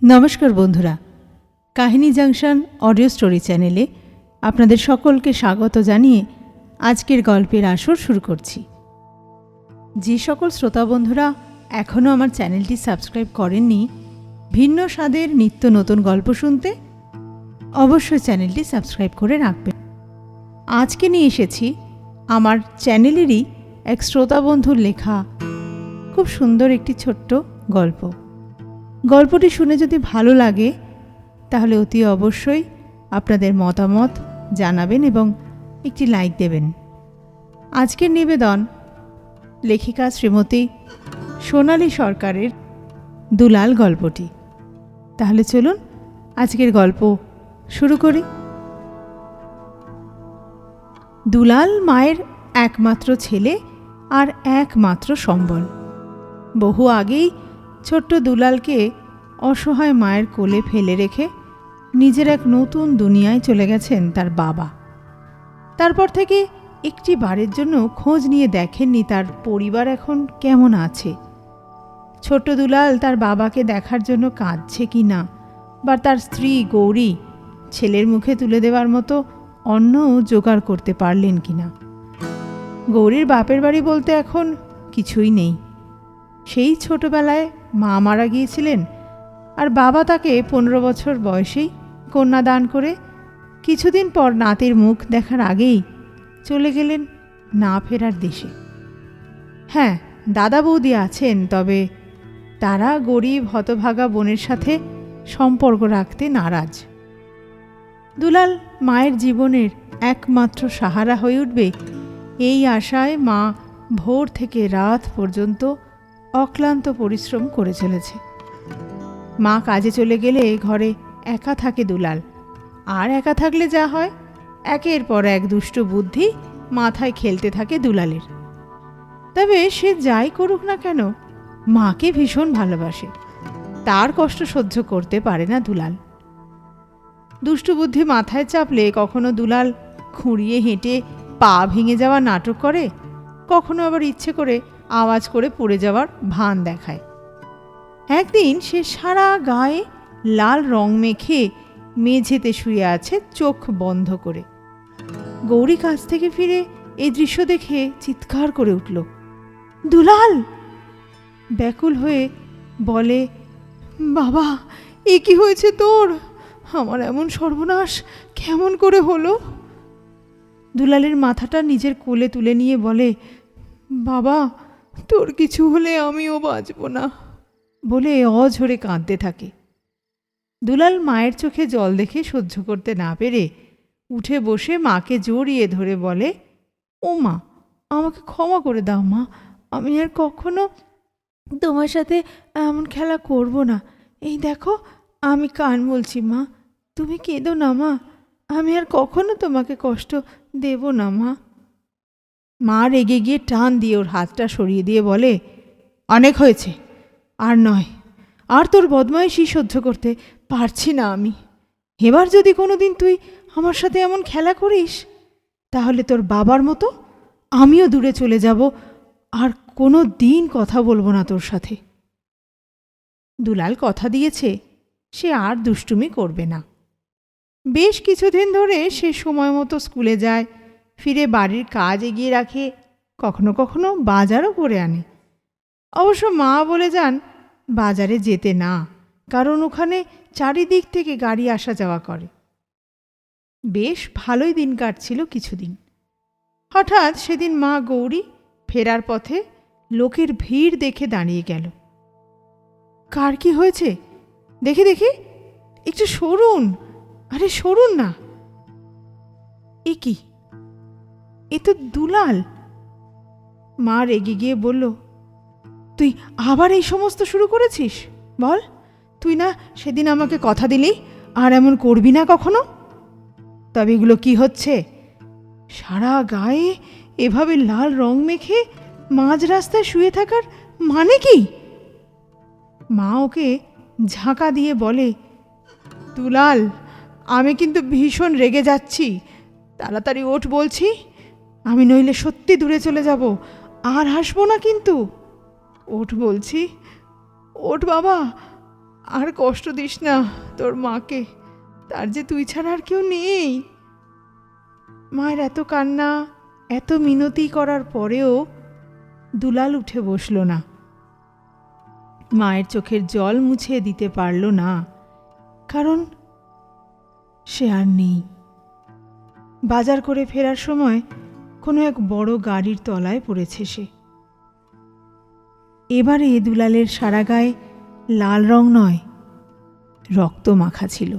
নমস্কার বন্ধুরা, কাহিনী জাংশন অডিও স্টোরি চ্যানেলে আপনাদের সকলকে স্বাগত জানিয়ে আজকের গল্পের আসর শুরু করছি। যে সকল শ্রোতা বন্ধুরা এখনও আমার চ্যানেলটি সাবস্ক্রাইব করেননি, ভিন্ন স্বাদের নিত্য নতুন গল্প শুনতে অবশ্যই চ্যানেলটি সাবস্ক্রাইব করে রাখবেন। আজকে নিয়ে এসেছি আমার চ্যানেলেরই এক শ্রোতা বন্ধুর লেখা খুব সুন্দর একটি ছোট্ট গল্প। গল্পটি শুনে যদি ভালো লাগে তাহলে অতি অবশ্যই আপনাদের মতামত জানাবেন এবং একটি লাইক দেবেন। আজকের নিবেদন লেখিকা শ্রীমতী সোনালী সরকারের দুলাল গল্পটি। তাহলে চলুন আজকের গল্প শুরু করি। দুলাল মায়ের একমাত্র ছেলে আর একমাত্র সম্বল। বহু আগেই ছোট্ট দুলালকে অসহায় মায়ের কোলে ফেলে রেখে নিজের এক নতুন দুনিয়ায় চলে গেছেন তার বাবা। তারপর থেকে একটি বারের জন্য খোঁজ নিয়ে দেখেননি তার পরিবার এখন কেমন আছে। ছোট্ট দুলাল তার বাবাকে দেখার জন্য কাঁদছে কি না, বা তার স্ত্রী গৌরী ছেলের মুখে তুলে দেওয়ার মতো অন্ন জোগাড় করতে পারলেন কি না। গৌরীর বাপের বাড়ি বলতে এখন কিছুই নেই। সেই ছোটবেলায় মা মারা গিয়েছিলেন, আর বাবা তাকে 15 বছর বয়সেই কন্যা দান করে কিছুদিন পর নাতির মুখ দেখার আগেই চলে গেলেন না ফেরার দেশে। হ্যাঁ, দাদা বৌদি আছেন, তবে তারা গরিব হতভাগা বোনের সাথে সম্পর্ক রাখতে নারাজ। দুলাল মায়ের জীবনের একমাত্র সাহারা হয়ে উঠবে এই আশায় মা ভোর থেকে রাত পর্যন্ত অক্লান্ত পরিশ্রম করে চলেছে। মা কাজে চলে গেলে ঘরে একা থাকে দুলাল, আর একা থাকলে যা হয়, একের পর এক দুষ্ট বুদ্ধি মাথায় খেলতে থাকে দুলালের। তবে সে যাই করুক না কেন, মাকে ভীষণ ভালোবাসে। তার কষ্ট সহ্য করতে পারে না দুলাল। দুষ্টু বুদ্ধি মাথায় চাপলে কখনো দুলাল খুঁড়িয়ে হেঁটে পা ভেঙে যাওয়ার নাটক করে, কখনো আবার ইচ্ছে করে আওয়াজ করে পড়ে যাওয়ার ভান দেখায়। একদিন সে সারা গায়ে লাল রং মেখে মেঝেতে শুয়ে আছে চোখ বন্ধ করে। গৌরী কাছ থেকে ফিরে এই দৃশ্য দেখে চিৎকার করে উঠল, দুলাল! ব্যাকুল হয়ে বলে, বাবা, এ কি হয়েছে তোর? আমার এমন সর্বনাশ কেমন করে হলো? দুলালের মাথাটা নিজের কোলে তুলে নিয়ে বলে, বাবা, তোর কিছু হলে আমিও বাঁচব না, বলে অঝরে কাঁদতে থাকে। দুলাল মায়ের চোখে জল দেখে সহ্য করতে না পেরে উঠে বসে মাকে জড়িয়ে ধরে বলে, ও মা, আমাকে ক্ষমা করে দাও মা, আমি আর কখনো তোমার সাথে এমন খেলা করব না। এই দেখো, আমি কান বলছি মা, তুমি কেঁদো না মা, আমি আর কখনো তোমাকে কষ্ট দেব না মা। মা রেগে গিয়ে টান দিয়ে ওর হাতটা সরিয়ে দিয়ে বলে, অনেক হয়েছে, আর নয়, আর তোর বদমাইশি সহ্য করতে পারছি না আমি। এবার যদি কোনোদিন তুই আমার সাথে এমন খেলা করিস, তাহলে তোর বাবার মতো আমিও দূরে চলে যাব, আর কোনো দিন কথা বলবো না তোর সাথে। দুলাল কথা দিয়েছে সে আর দুষ্টুমি করবে না। বেশ কিছুদিন ধরে সে সময় মতো স্কুলে যায়, ফিরে বাড়ির কাজ এগিয়ে রাখে, কখনো কখনো বাজারও করে আনে। অবশ্য মা বলে যান বাজারে যেতে না, কারণ ওখানে চারিদিক থেকে গাড়ি আসা যাওয়া করে। বেশ ভালোই দিন কাটছিল কিছুদিন। হঠাৎ সেদিন মা গৌরী ফেরার পথে লোকের ভিড় দেখে দাঁড়িয়ে গেল। কার কি হয়েছে দেখি দেখি, একটু সরুন, আরে সরুন না। এ কি, এ তো দুলাল। মা রেগে গিয়ে বলল, তুই আবার এই সমস্ত শুরু করেছিস? বল, তুই না সেদিন আমাকে কথা দিলি আর এমন করবি না কখনো? তবে এগুলো কি হচ্ছে? সারা গায়ে এভাবে লাল রং মেখে মাঝ রাস্তায় শুয়ে থাকার মানে কি? মা ওকে ঝাঁকা দিয়ে বলে, দুলাল, আমি কিন্তু ভীষণ রেগে যাচ্ছি, তাড়াতাড়ি ওঠ বলছি, আমি নইলে সত্যি দূরে চলে যাব, আর হাসবো না কিন্তু। ওঠ বলছি, ওঠ বাবা, আর কষ্ট দিস না তোর মাকে, তার যে তুই ছাড়া আর কেউ নেই। মায়ের এত কান্না, এত মিনতি করার পরেও দুলাল উঠে বসল না। মায়ের চোখের জল মুছে দিতে পারল না, কারণ সে আর নেই। বাজার করে ফেরার সময় কোনো এক বড় গাড়ির তলায় পড়েছে সে। এবারে দুলালের সারা গায়ে লাল রং নয়, রক্ত মাখা ছিল।